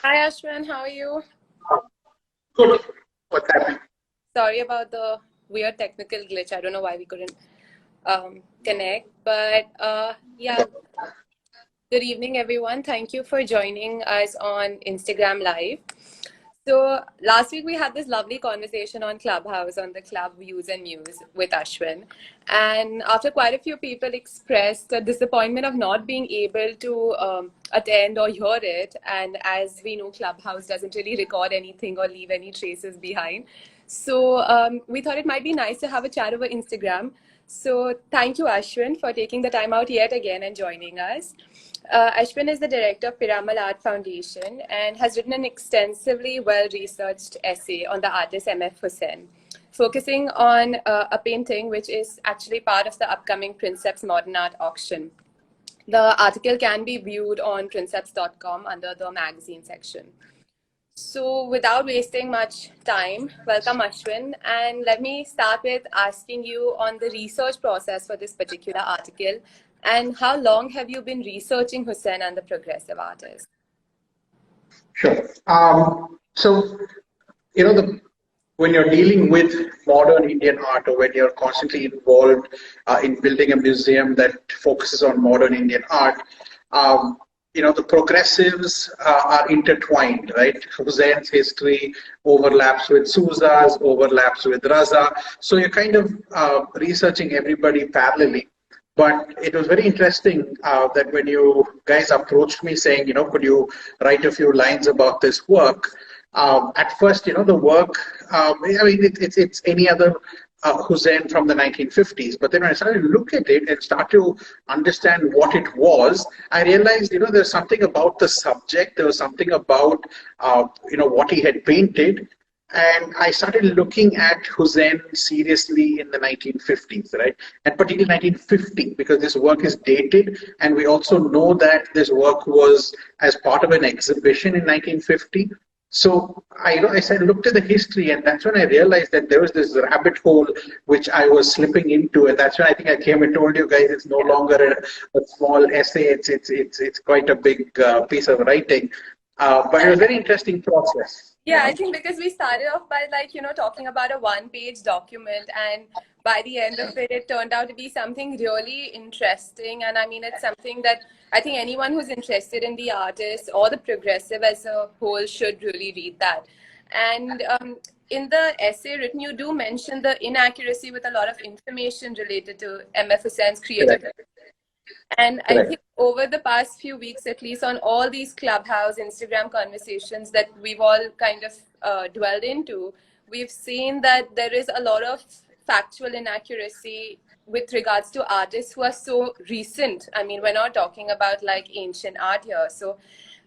Hi Ashvin, how are you? Good. What's happening? Sorry about the weird technical glitch. I don't know why we couldn't connect, but yeah, good evening everyone. Thank you for joining us on Instagram Live. So last week we had this lovely conversation on Clubhouse on the club Views and News with Ashwin. And after quite a few people expressed a disappointment of not being able to attend or hear it, and as we know, Clubhouse doesn't really record anything or leave any traces behind. So we thought it might be nice to have a chat over Instagram. So thank you, Ashwin, for taking the time out yet again and joining us. Ashvin is the director of Piramal Art Foundation and has written an extensively well-researched essay on the artist MF Husain, focusing on a painting which is actually part of the upcoming Prinseps Modern Art Auction. The article can be viewed on prinseps.com under the magazine section. So without wasting much time, welcome Ashwin, and let me start with asking you on the research process for this particular article. And how long have you been researching Husain and the progressive artist? Sure. So, when you're dealing with modern Indian art, or when you're constantly involved in building a museum that focuses on modern Indian art, the progressives are intertwined, right? Husain's history overlaps with Souza's, overlaps with Raza. So you're kind of researching everybody parallelly. But it was very interesting that when you guys approached me saying, could you write a few lines about this work? At first, the work, it's any other Husain from the 1950s. But then when I started to look at it and start to understand what it was, I realized, there's something about the subject. There was something about, what he had painted. And I started looking at Husain seriously in the 1950s, right? And particularly 1950, because this work is dated. And we also know that this work was as part of an exhibition in 1950. So I looked at the history, and that's when I realized that there was this rabbit hole which I was slipping into, and that's when I think I came and told you guys it's no longer a small essay; it's quite a big piece of writing. But it was a very interesting process. Yeah, I think because we started off by talking about a one-page document, and by the end of it, it turned out to be something really interesting. And I mean, it's something that I think anyone who's interested in the artist or the progressive as a whole should really read that. And in the essay written, you do mention the inaccuracy with a lot of information related to MF Husain's creativity. And I think over the past few weeks, at least on all these Clubhouse, Instagram conversations that we've all kind of dwelled into, we've seen that there is a lot of factual inaccuracy with regards to artists who are so recent. I mean, we're not talking about like ancient art here. So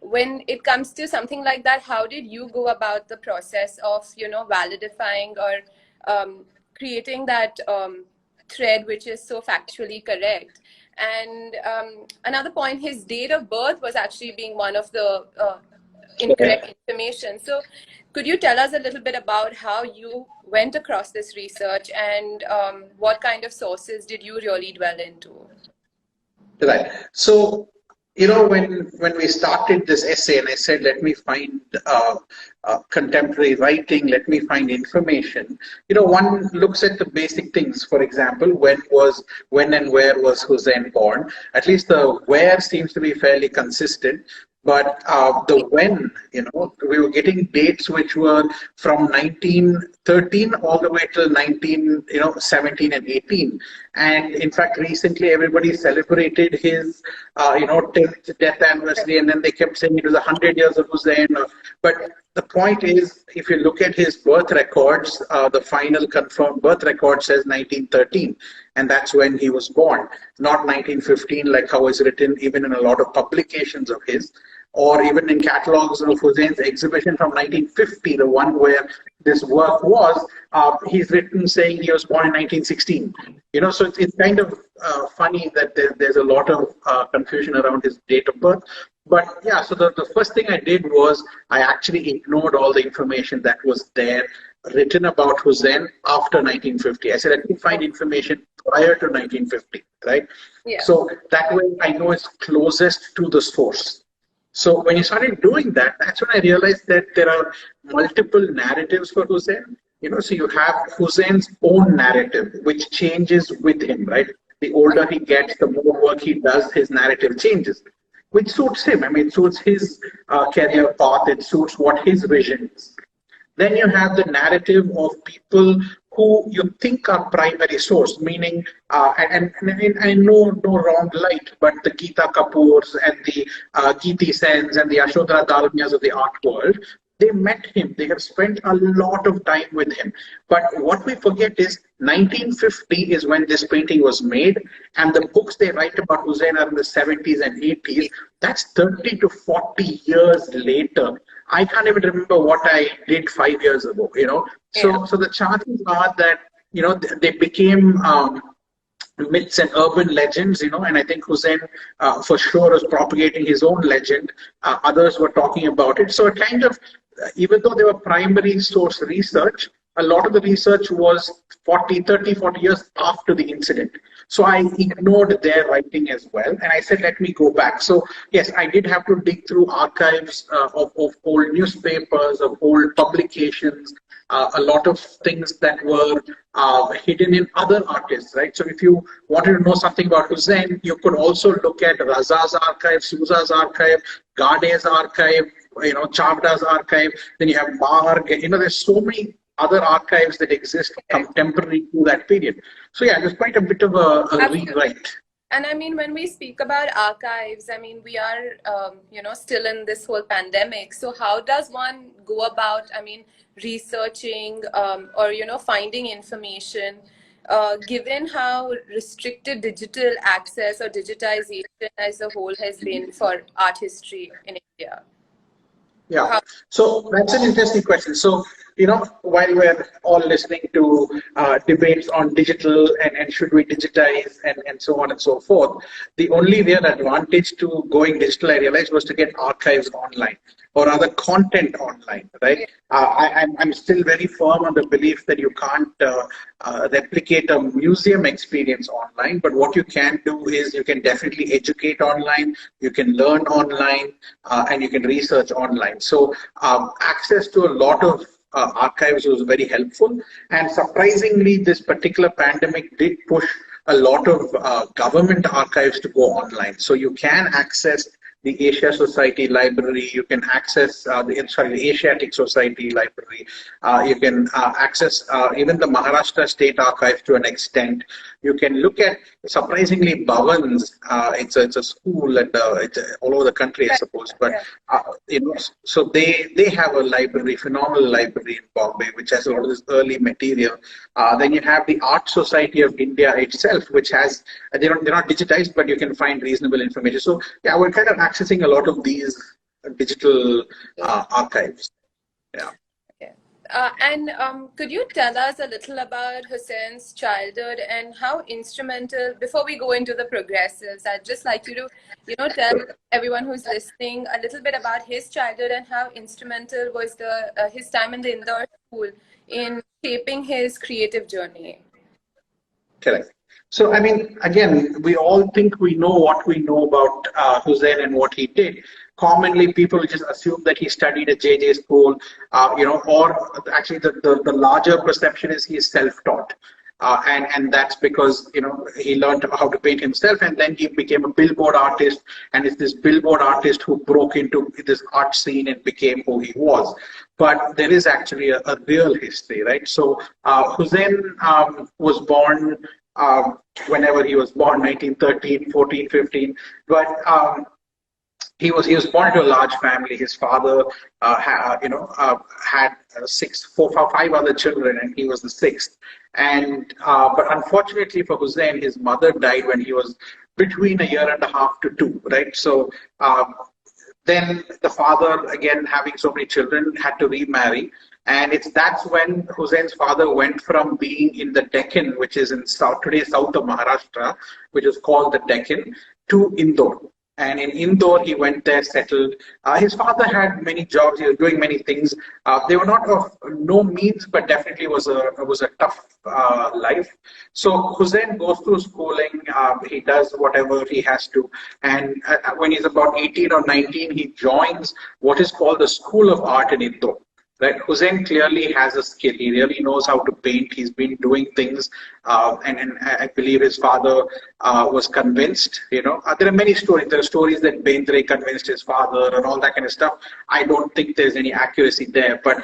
when it comes to something like that, how did you go about the process of, validifying or creating that thread which is so factually correct? And another point, his date of birth was actually being one of the incorrect information. So could you tell us a little bit about how you went across this research and what kind of sources did you really dwell into? Right. So, when we started this essay, and I said, let me find contemporary writing, let me find information. One looks at the basic things. For example, when and where was Husain born? At least the where seems to be fairly consistent. But the when, we were getting dates which were from 1913 all the way till 17 and 18. And in fact, recently everybody celebrated his, 10th death anniversary, and then they kept saying it was 100 years of Hussein. But the point is, if you look at his birth records, the final confirmed birth record says 1913, and that's when he was born, not 1915, like how it's written even in a lot of publications of his, or even in catalogs of Husain's exhibition from 1950, the one where this work was, he's written saying he was born in 1916. So it's kind of funny that there's a lot of confusion around his date of birth. But yeah, so the first thing I did was I actually ignored all the information that was there written about Husain after 1950. I said, let me find information prior to 1950, right? Yeah. So that way I know it's closest to the source. So when you started doing that, that's when I realized that there are multiple narratives for Hussein. So you have Hussein's own narrative, which changes with him, right? The older he gets, the more work he does, his narrative changes, which suits him. I mean, it suits his career path, it suits what his vision is. Then you have the narrative of people who you think are primary source, meaning, and I know no wrong light, but the Geeta Kapoors and the Geeti Sens and the Yashodhara Dalmias of the art world, they met him. They have spent a lot of time with him. But what we forget is 1950 is when this painting was made, and the books they write about Hussein are in the 70s and 80s. That's 30 to 40 years later. I can't even remember what I did 5 years ago. So the chances are that, they became myths and urban legends, and I think Hussein for sure was propagating his own legend. Others were talking about it. So it kind of, even though they were primary source research, a lot of the research was 40 years after the incident. So I ignored their writing as well. And I said, let me go back. So yes, I did have to dig through archives of old newspapers, of old publications, a lot of things that were hidden in other artists, right? So if you wanted to know something about Hussein, you could also look at Raza's archive, Souza's archive, Gade's archive, Chavda's archive. Then you have Marg. There's so many other archives that exist contemporary to that period. So yeah, there's quite a bit of a rewrite. And I mean, when we speak about archives, I mean, we are, still in this whole pandemic. So how does one go about, I mean, researching or, finding information, given how restricted digital access or digitization as a whole has been for art history in India? Yeah, so that's an interesting question. So, while we're all listening to debates on digital and should we digitize and so on and so forth, the only real advantage to going digital, I realized, was to get archives online or other content online, right? I'm still very firm on the belief that you can't replicate a museum experience online, but what you can do is you can definitely educate online, you can learn online, and you can research online. So access to a lot of archives was very helpful, and surprisingly, this particular pandemic did push a lot of government archives to go online. So you can access the Asia Society Library, you can access the Asiatic Society Library, you can access even the Maharashtra State Archive to an extent. You can look at, surprisingly, Bhavans. It's a school and it's all over the country, I suppose. But so they have a library, phenomenal library in Bombay, which has a lot of this early material. Then you have the Art Society of India itself, which has they're not digitized, but you can find reasonable information. So yeah, we're kind of accessing a lot of these digital archives. Yeah. And could you tell us a little about Husain's childhood and how instrumental, before we go into the progressives, I'd just like you to, tell everyone who's listening a little bit about his childhood and how instrumental was his time in the Indore school in shaping his creative journey. Correct. So, I mean, again, we all think we know what we know about Husain and what he did. Commonly, people just assume that he studied at JJ school, or actually the larger perception is he is self-taught. And that's because, he learned how to paint himself, and then he became a billboard artist, and it's this billboard artist who broke into this art scene and became who he was. But there is actually a real history, right? So Husain was born whenever he was born, 1913, 14, 15, but he was born to a large family. His father, had five other children, and he was the sixth. And but unfortunately for Husain, his mother died when he was between a year and a half to two. Right. So then the father, again having so many children, had to remarry. And that's when Husain's father went from being in the Deccan, which is in today's south of Maharashtra, which is called the Deccan, to Indore. And in Indore, he went there, settled. His father had many jobs. He was doing many things. They were not of no means, but definitely was a tough life. So Hussein goes through schooling. He does whatever he has to. And when he's about 18 or 19, he joins what is called the School of Art in Indore. Right, Hussein clearly has a skill. He really knows how to paint. He's been doing things, and I believe his father was convinced. There are many stories. There are stories that Bendre convinced his father and all that kind of stuff. I don't think there's any accuracy there, but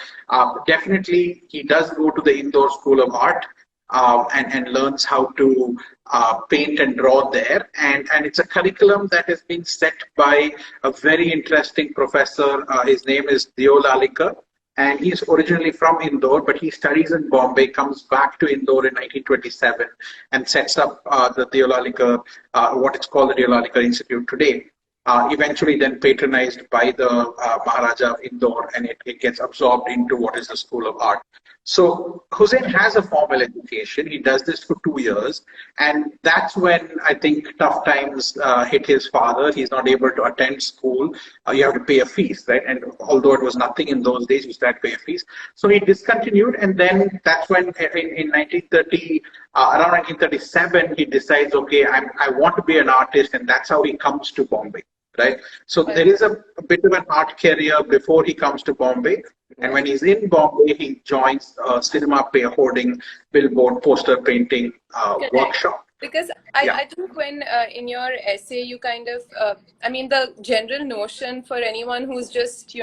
definitely he does go to the Indore School of Art and learns how to paint and draw there. And it's a curriculum that has been set by a very interesting professor. His name is Deolalika. And he's originally from Indore, but he studies in Bombay, comes back to Indore in 1927 and sets up the Deolalika, what is called the Deolalika Institute today. Eventually then patronized by the Maharaja of Indore, and it gets absorbed into what is the School of Art. So Hussein has a formal education. He does this for 2 years. And that's when I think tough times hit his father. He's not able to attend school. You have to pay a fees, right? And although it was nothing in those days, you still had to pay a fees. So he discontinued. And then that's when in 1930, around 1937, he decides, okay, I want to be an artist. And that's how he comes to Bombay. Right. So there is a bit of an art career before he comes to Bombay. And when he's in Bombay, he joins cinema hoarding, billboard, poster painting workshop. Because I think when in your essay, you kind of, the general notion for anyone who's just,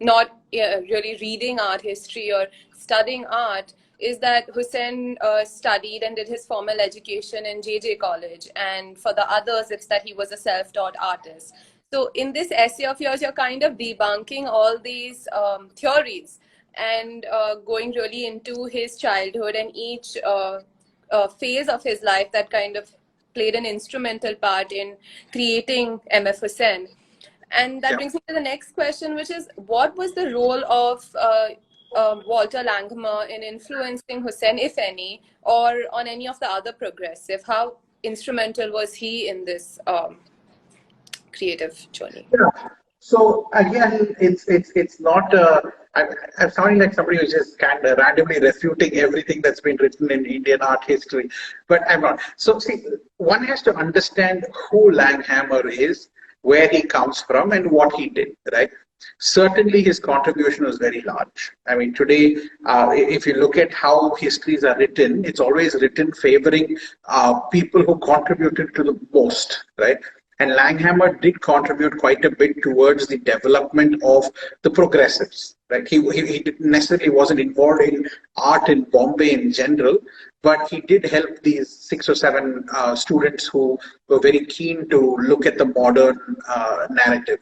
not really reading art history or studying art is that Hussein studied and did his formal education in JJ College. And for the others, it's that he was a self-taught artist. So in this essay of yours, you're kind of debunking all these theories and going really into his childhood and each phase of his life that kind of played an instrumental part in creating MF Husain. And that brings me to the next question, which is, what was the role of Walter Langhammer in influencing Husain, if any, or on any of the other progressive? How instrumental was he in this creative journey? Yeah. So again, it's not. I'm sounding like somebody who's just kind of randomly refuting everything that's been written in Indian art history, but I'm not. So see, one has to understand who Langhammer is, where he comes from, and what he did. Right. Certainly, his contribution was very large. I mean, today, if you look at how histories are written, it's always written favoring people who contributed to the most, right? And Langhammer did contribute quite a bit towards the development of the progressives, right? He necessarily wasn't involved in art in Bombay in general, but he did help these 6 or 7 students who were very keen to look at the modern narrative.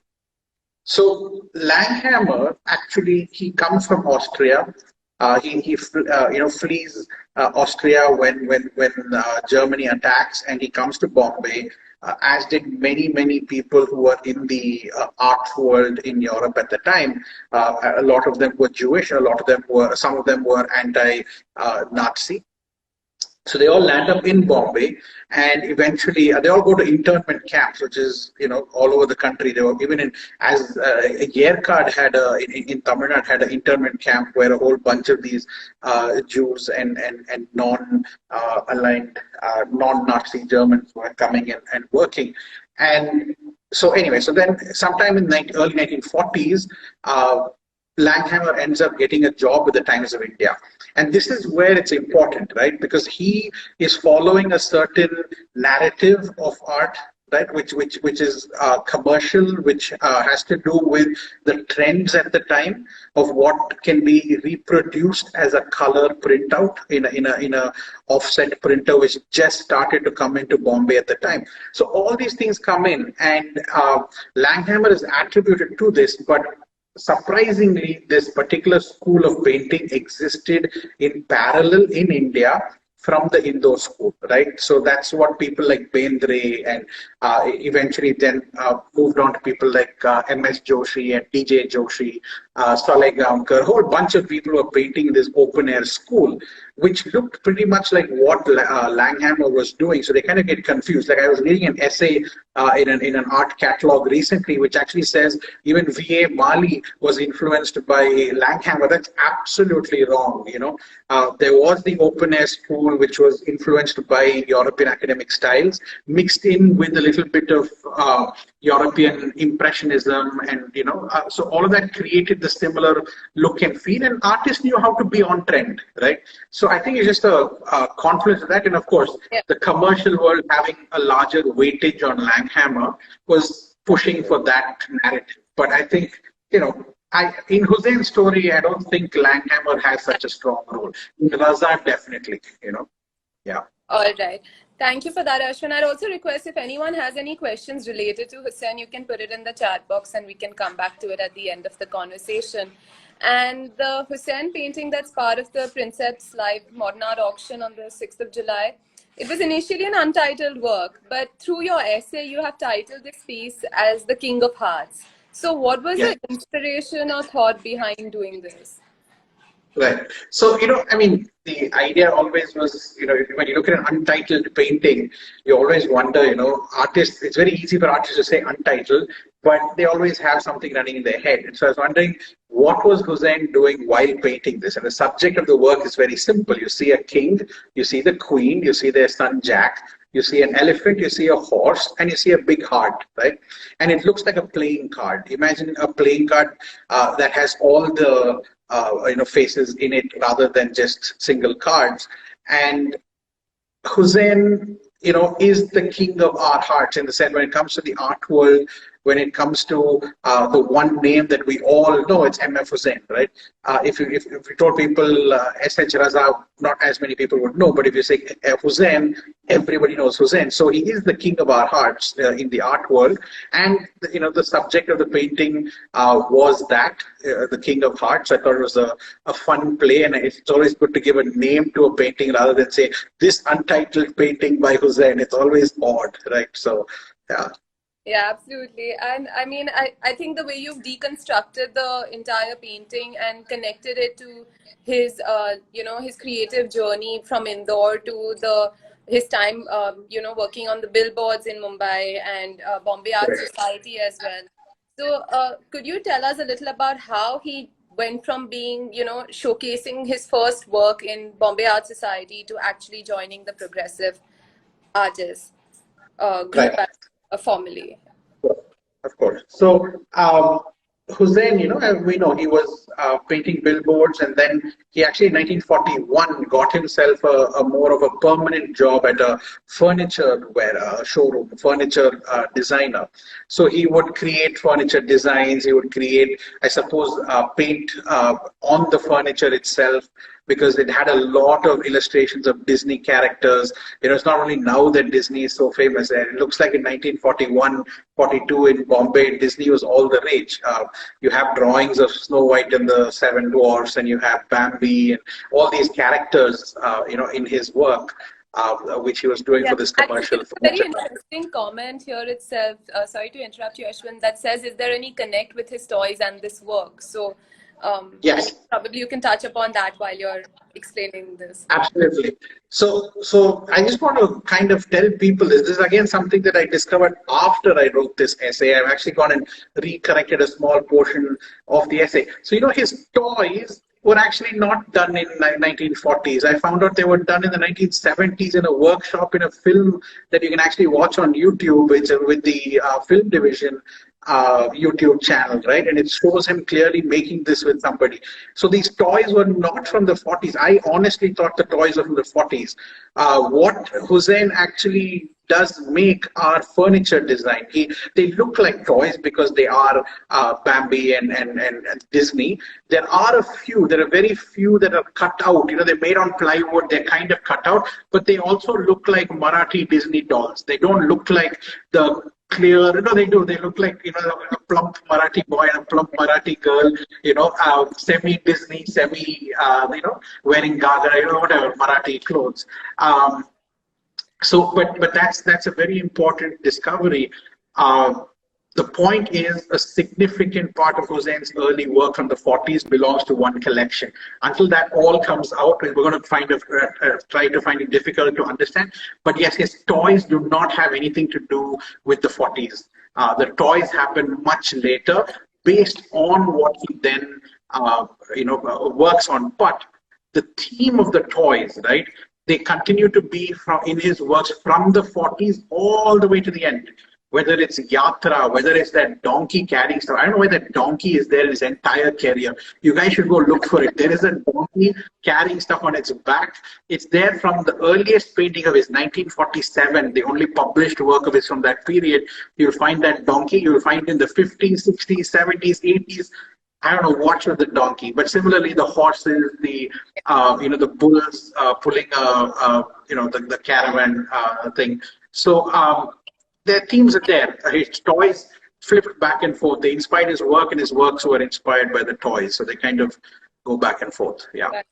So Langhammer, actually, he comes from Austria. He flees Austria when Germany attacks, and he comes to Bombay, as did many people who were in the art world in Europe at the time. A lot of them were Jewish. Some of them were anti-Nazi. So they all land up in Bombay, and eventually they all go to internment camps, which is all over the country. They were even in Yerkad had in Tamil Nadu had an internment camp where a whole bunch of these Jews and non-aligned non-Nazi Germans were coming in and working. And so anyway, so then sometime in early 1940s. Langhammer ends up getting a job with the Times of India. And this is where it's important, right? Because he is following a certain narrative of art, right? Which is commercial, which has to do with the trends at the time of what can be reproduced as a color printout in a offset printer, which just started to come into Bombay at the time. So all these things come in, and Langhammer is attributed to this, but surprisingly, this particular school of painting existed in parallel in India from the Indore school, right? So that's what people like Bendre and eventually then moved on to people like MS Joshi and DJ Joshi Salegamkar, a whole bunch of people were painting in this open air school, which looked pretty much like what Langhammer was doing. So they kind of get confused. Like I was reading an essay in an art catalog recently, which actually says even V.A. Mali was influenced by Langhammer. That's absolutely wrong. There was the open air school, which was influenced by European academic styles, mixed in with a little bit of European impressionism, and so all of that created the similar look and feel, and artists knew how to be on trend, right? So I think it's just a confluence of that, and of course, the commercial world having a larger weightage on Langhammer was pushing for that narrative. But I think, in Husain's story, I don't think Langhammer has such a strong role. In Raza, definitely, yeah. All right. Thank you for that, Ashwin. I'd also request if anyone has any questions related to Husain, you can put it in the chat box and we can come back to it at the end of the conversation. And the Husain painting that's part of the Prinseps Modern Art Auction on the 6th of July, it was initially an untitled work, but through your essay, you have titled this piece as The King of Hearts. So what was the inspiration or thought behind doing this? Right. So, the idea always was, when you look at an untitled painting, you always wonder, artists, it's very easy for artists to say untitled, but they always have something running in their head. And so I was wondering, what was Husain doing while painting this? And the subject of the work is very simple. You see a king, you see the queen, you see their son Jack, you see an elephant, you see a horse, and you see a big heart, right? And it looks like a playing card. Imagine a playing card that has all the faces in it rather than just single cards. And Husain, is the king of our hearts in the sense when it comes to the art world, when it comes to the one name that we all know, it's MF Husain, right? If you told people S.H. Raza, not as many people would know, but if you say Husain, everybody knows Husain. So he is the king of our hearts in the art world. And, the subject of the painting was that, the king of hearts. I thought it was a fun play, and it's always good to give a name to a painting rather than say, this untitled painting by Husain. It's always odd, right? So, yeah. Yeah, absolutely. And I mean, I think the way you've deconstructed the entire painting and connected it to his, his creative journey from Indore to his time, working on the billboards in Mumbai and Bombay Art Society as well. So could you tell us a little about how he went from being, showcasing his first work in Bombay Art Society to actually joining the progressive artists group formally? Of course. So Husain, as we know, he was painting billboards, and then he actually in 1941 got himself a more of a permanent job at a furniture showroom, furniture designer. So he would create furniture designs. He would create, I suppose, paint on the furniture itself, because it had a lot of illustrations of Disney characters. It's not only now that Disney is so famous. It looks like in 1941, 42 in Bombay, Disney was all the rage. You have drawings of Snow White and the Seven Dwarfs, and you have Bambi, and all these characters, in his work, which he was doing for this commercial. It's a very interesting comment here itself. Sorry to interrupt you, Ashwin. That says, is there any connect with his toys and this work? So yes, probably you can touch upon that while you're explaining this. Absolutely. So I just want to kind of tell people this is again something that I discovered after I wrote this essay. I've actually gone and recorrected a small portion of the essay. So his toys were actually not done in 1940s. I found out they were done in the 1970s in a workshop in a film that you can actually watch on YouTube. It's with the film division YouTube channel, right? And it shows him clearly making this with somebody. So these toys were not from the 40s. I honestly thought the toys were from the 40s. What Husain actually does make are furniture design. They look like toys because they are Bambi and Disney. There are very few that are cut out. They're made on plywood. They're kind of cut out, but they also look like Marathi Disney dolls. They don't look like the clear, they do. They look like, a plump Marathi boy and a plump Marathi girl, semi-Disney, wearing gagra, whatever, Marathi clothes. So, but that's a very important discovery. the point is a significant part of Husain's early work from the 40s belongs to one collection. Until that all comes out, we're going to try to find it difficult to understand. But yes, his toys do not have anything to do with the 40s. The toys happen much later, based on what he then works on. But the theme of the toys, right? They continue to be in his works from the 40s all the way to the end. Whether it's Yatra, whether it's that donkey carrying stuff. I don't know why that donkey is there in his entire career. You guys should go look for it. There is a donkey carrying stuff on its back. It's there from the earliest painting of his 1947, the only published work of his from that period. You'll find that donkey. You'll find it in the 50s, 60s, 70s, 80s. I don't know what with the donkey, but similarly the horses, the bulls pulling the caravan thing. So their themes are there. His toys flipped back and forth. They inspired his work, and his works were inspired by the toys. So they kind of go back and forth. Yeah.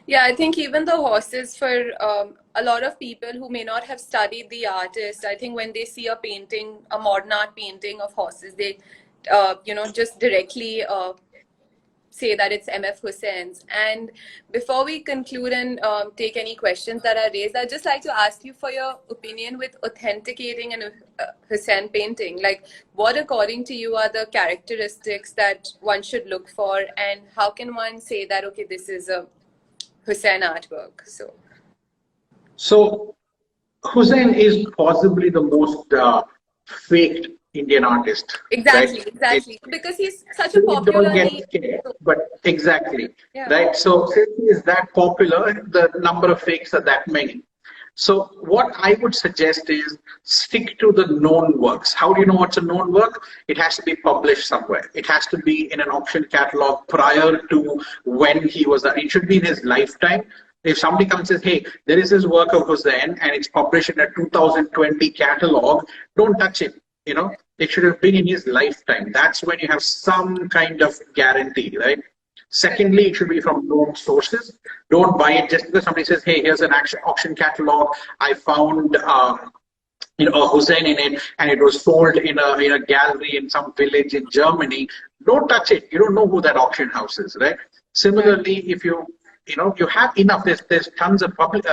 Yeah. I think even the horses, for a lot of people who may not have studied the artist, I think when they see a painting, a modern art painting of horses, they just directly say that it's MF Husain's. And before we conclude and take any questions that are raised, I'd just like to ask you for your opinion with authenticating an Husain painting. Like, what according to you are the characteristics that one should look for, and how can one say that, okay, this is a Husain artwork? So Husain is possibly the most faked Indian artist. Exactly, right? Exactly. Because he's such a popular don't get scared, but exactly. Yeah. Right. So since he is that popular, the number of fakes are that many. So what I would suggest is stick to the known works. How do you know what's a known work? It has to be published somewhere. It has to be in an auction catalog prior to when he was there. It should be in his lifetime. If somebody comes and says, hey, there is this work of Husain and it's published in a 2020 catalog, don't touch it. It should have been in his lifetime. That's when you have some kind of guarantee, right? Secondly, it should be from known sources. Don't buy it just because somebody says, hey, here's an auction catalog. I found a Husain in it, and it was sold in a gallery in some village in Germany. Don't touch it. You don't know who that auction house is, right? Similarly, if you have enough. There's tons of public.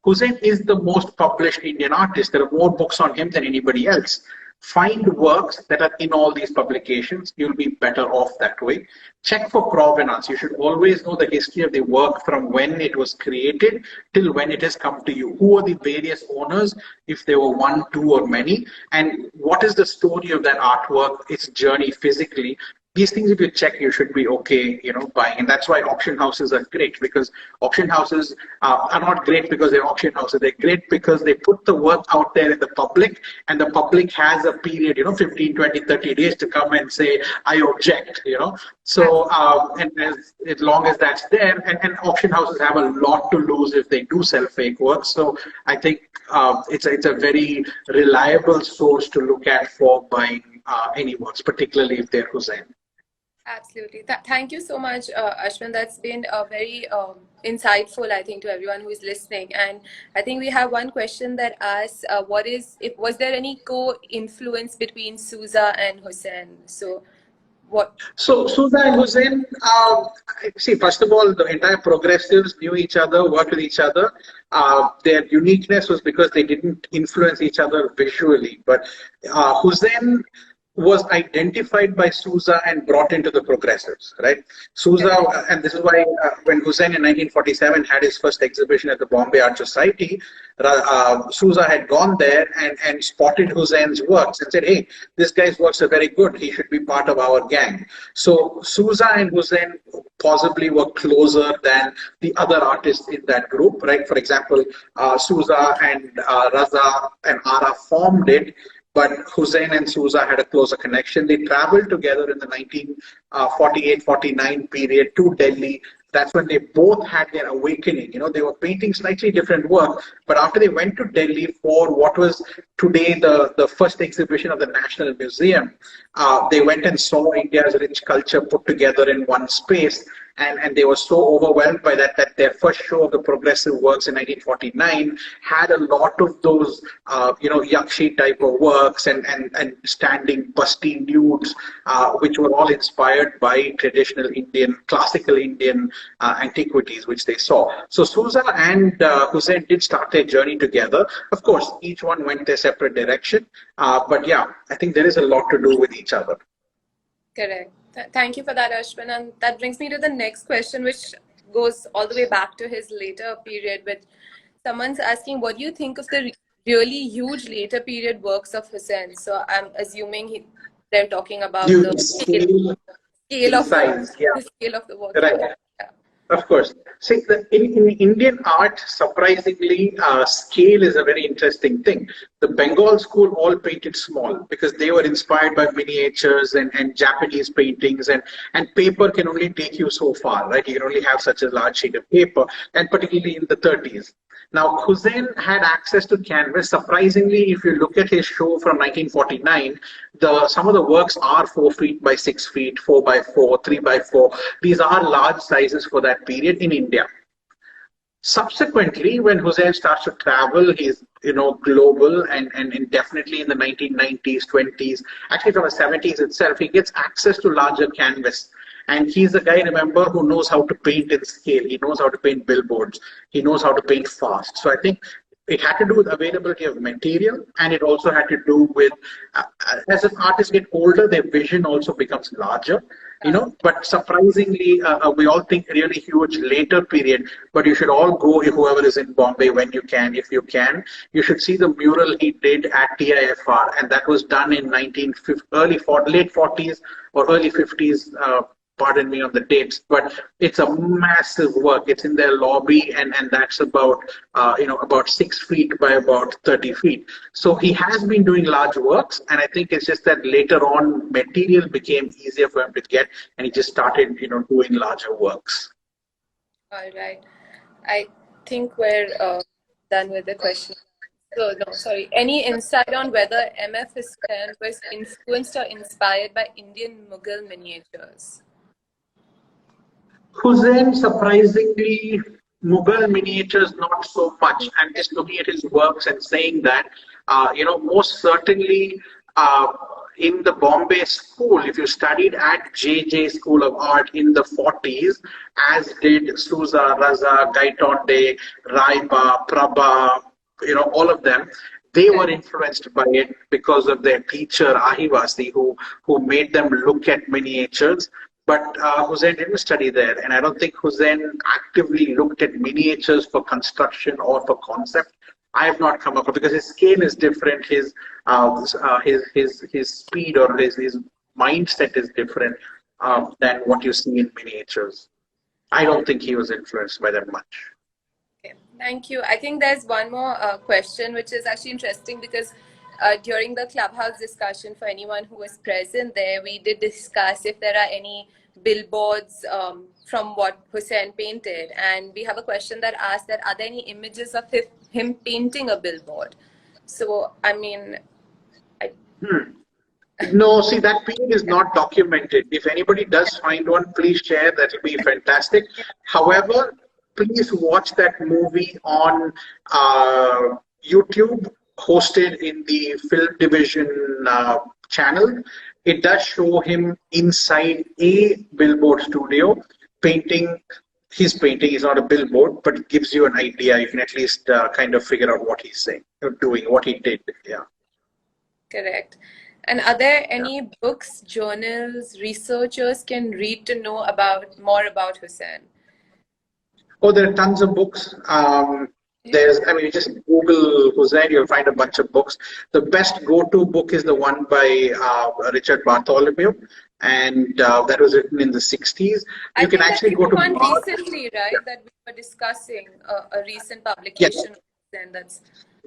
Husain is the most published Indian artist. There are more books on him than anybody else. Find works that are in all these publications. You'll be better off that way. Check for provenance. You should always know the history of the work from when it was created till when it has come to you. Who are the various owners, if there were one, two, or many, and what is the story of that artwork, its journey physically. These things, if you check, you should be okay, buying. And that's why auction houses are great, because auction houses are not great because they're auction houses. They're great because they put the work out there in the public, and the public has a period, 15, 20, 30 days to come and say, I object, So, and as long as that's there, and auction houses have a lot to lose if they do sell fake work. So I think it's a very reliable source to look at for buying any works, particularly if they're Husain. Absolutely. Thank you so much, Ashvin. That's been very insightful, I think, to everyone who is listening. And I think we have one question that asks, was there any co-influence between Souza and Husain? So Souza and Husain, see, first of all, the entire progressives knew each other, worked with each other. Their uniqueness was because they didn't influence each other visually. But Husain was identified by Souza and brought into the progressives, right? Souza, and this is why when Husain in 1947 had his first exhibition at the Bombay Art Society, Souza had gone there and spotted Husain's works and said, hey, this guy's works are very good. He should be part of our gang. So Souza and Husain possibly were closer than the other artists in that group, right? For example, Souza and Raza and Ara formed it, but Husain and Souza had a closer connection. They traveled together in the 1948-49 period to Delhi. That's when they both had their awakening. They were painting slightly different work, but after they went to Delhi for what was today the first exhibition of the National Museum, they went and saw India's rich culture put together in one space. and they were so overwhelmed by that their first show of the progressive works in 1949 had a lot of those yakshi type of works and standing busty nudes, which were all inspired by traditional Indian, classical Indian antiquities, which they saw. So Souza and Husain did start their journey together. Of course, each one went their separate direction, but yeah, I think there is a lot to do with each other. Correct. Thank you for that, Ashvin. And that brings me to the next question, which goes all the way back to his later period, which someone's asking, what do you think of the really huge later period works of Hussain? So I'm assuming they're talking about the scale of size, yeah. The scale of the work. Correct. Yeah. Of course. See, in Indian art, surprisingly, scale is a very interesting thing. The Bengal school all painted small because they were inspired by miniatures and Japanese paintings, and paper can only take you so far, right? You can only have such a large sheet of paper, and particularly in the 30s. Now, Husain had access to canvas. Surprisingly, if you look at his show from 1949, some of the works are 4 feet by 6 feet, 4 by 4, 3 by 4. These are large sizes for that period in India. Subsequently, when Husain starts to travel, he's global, and definitely in the 1990s, 20s, actually from the 70s itself, he gets access to larger canvas. And he's a guy, remember, who knows how to paint in scale. He knows how to paint billboards. He knows how to paint fast. So I think it had to do with availability of material, and it also had to do with, as an artist get older, their vision also becomes larger, but surprisingly, we all think really huge later period, but you should all go, whoever is in Bombay, when you can, if you can, you should see the mural he did at TIFR, and that was done in late 40s or early 50s, pardon me on the dates, but it's a massive work. It's in their lobby, and that's about about 6 feet by about 30 feet. So he has been doing large works, and I think it's just that later on material became easier for him to get, and he just started doing larger works. All right, I think we're done with the question. So no, sorry. Any insight on whether MF Husain was influenced or inspired by Indian Mughal miniatures? Husain, surprisingly, Mughal miniatures, not so much. I'm just looking at his works and saying that, most certainly in the Bombay school, if you studied at JJ School of Art in the 40s, as did Souza, Raza, Gaitonde, Raiba, Prabha, all of them, they were influenced by it because of their teacher, Ahivasi, who made them look at miniatures. But Husain didn't study there, and I don't think Husain actively looked at miniatures for construction or for concept. I have not come across, because his scale is different, his speed or his mindset is different than what you see in miniatures. I don't think he was influenced by them much. Okay, thank you. I think there's one more question, which is actually interesting because during the Clubhouse discussion, for anyone who was present there, we did discuss if there are any billboards from what Husain painted, and we have a question that asks that are there any images of him painting a billboard? So I mean, no, see, that period is not documented. If anybody does find one, please share. That will be fantastic. However, please watch that movie on YouTube, hosted in the Film Division channel. It does show him inside a billboard studio painting. His painting is not a billboard, but it gives you an idea. You can at least kind of figure out what he's saying, or doing, what he did. Yeah. Correct. And are there any books, journals, researchers can read to know more about Husain? Oh, there are tons of books. You just Google Husain, you'll find a bunch of books. The best go-to book is the one by Richard Bartholomew, and that was written in the 60s. You can actually go to one recently, right? That we were discussing a recent publication. Yes.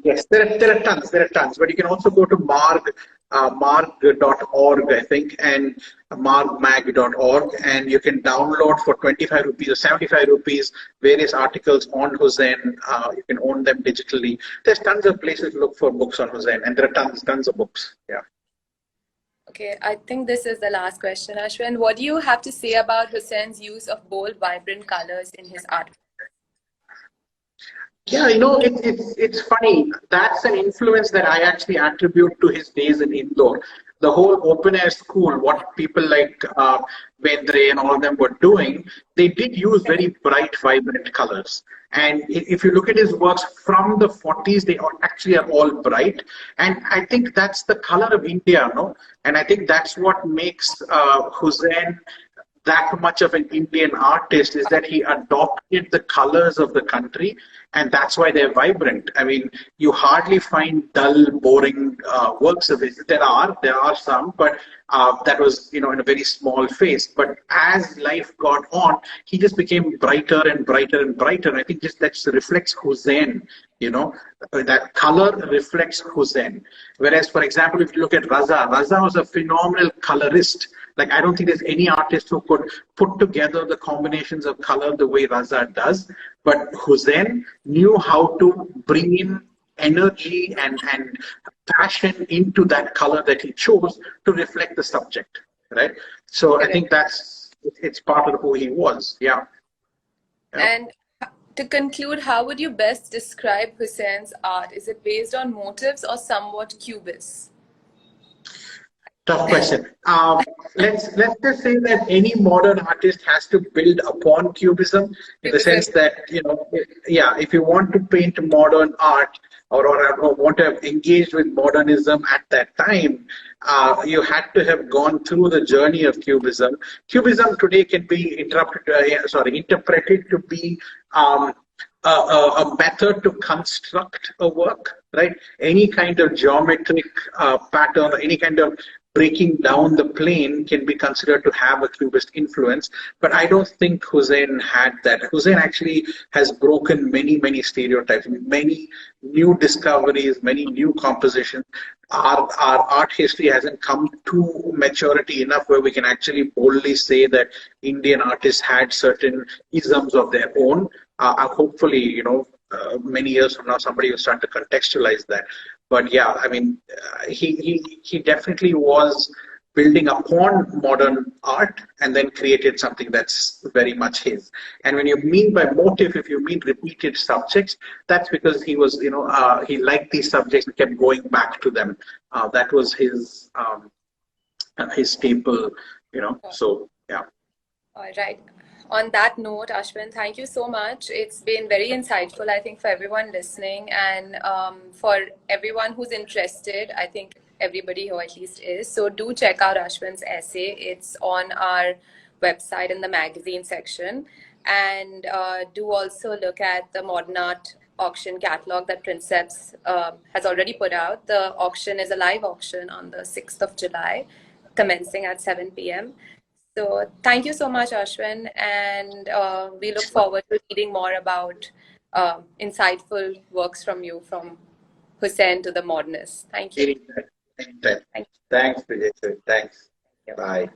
Yes, there are tons. But you can also go to marg.org, I think, and margmag.org, and you can download for 25 rupees or 75 rupees various articles on Husain. You can own them digitally. There's tons of places to look for books on Husain, and there are tons of books. Yeah. Okay, I think this is the last question, Ashwin. What do you have to say about Husain's use of bold, vibrant colors in his art? Yeah, it's funny. That's an influence that I actually attribute to his days in Indore. The whole open air school, what people like Bendre and all of them were doing, they did use very bright, vibrant colors. And if you look at his works from the 40s, they actually are all bright. And I think that's the color of India, no? And I think that's what makes Hussain that much of an Indian artist, is that he adopted the colors of the country, and that's why they're vibrant. I mean, you hardly find dull, boring works of his. There are some, but that was, in a very small phase. But as life got on, he just became brighter and brighter and brighter. And I think just that reflects Hussain. That color reflects Hussain. Whereas, for example, if you look at Raza was a phenomenal colorist. Like, I don't think there's any artist who could put together the combinations of color the way Raza does. But Hussain knew how to bring in energy and passion into that color that he chose to reflect the subject, right? So I think it's part of who he was. Yeah. And to conclude, how would you best describe Husain's art? Is it based on motifs or somewhat cubist? Tough question. Let's just say that any modern artist has to build upon cubism, in the sense that, if you want to paint modern art, or want to have engaged with modernism at that time, you had to have gone through the journey of cubism. Cubism today can be interpreted to be a method to construct a work, right? Any kind of geometric pattern, or any kind of breaking down the plane can be considered to have a cubist influence. But I don't think Hussain had that. Hussain actually has broken many, many stereotypes, many new discoveries, many new compositions. Our art history hasn't come to maturity enough where we can actually boldly say that Indian artists had certain isms of their own. Hopefully, many years from now, somebody will start to contextualize that. But yeah, I mean, he definitely was building upon modern art and then created something that's very much his. And when you mean by motif, if you mean repeated subjects, that's because he was, he liked these subjects and kept going back to them. That was his staple, So yeah. All right. On that note, Ashwin, thank you so much. It's been very insightful, I think, for everyone listening, and for everyone who's interested. I think everybody who at least is. So do check out Ashwin's essay. It's on our website in the magazine section. And do also look at the Modern Art Auction catalog that Prinseps has already put out. The auction is a live auction on the 6th of July, commencing at 7 p.m. So thank you so much, Ashwin, and we look forward to reading more about insightful works from you, from Husain to the modernists. Thank you. Thanks, Vijay. Thanks. Bye.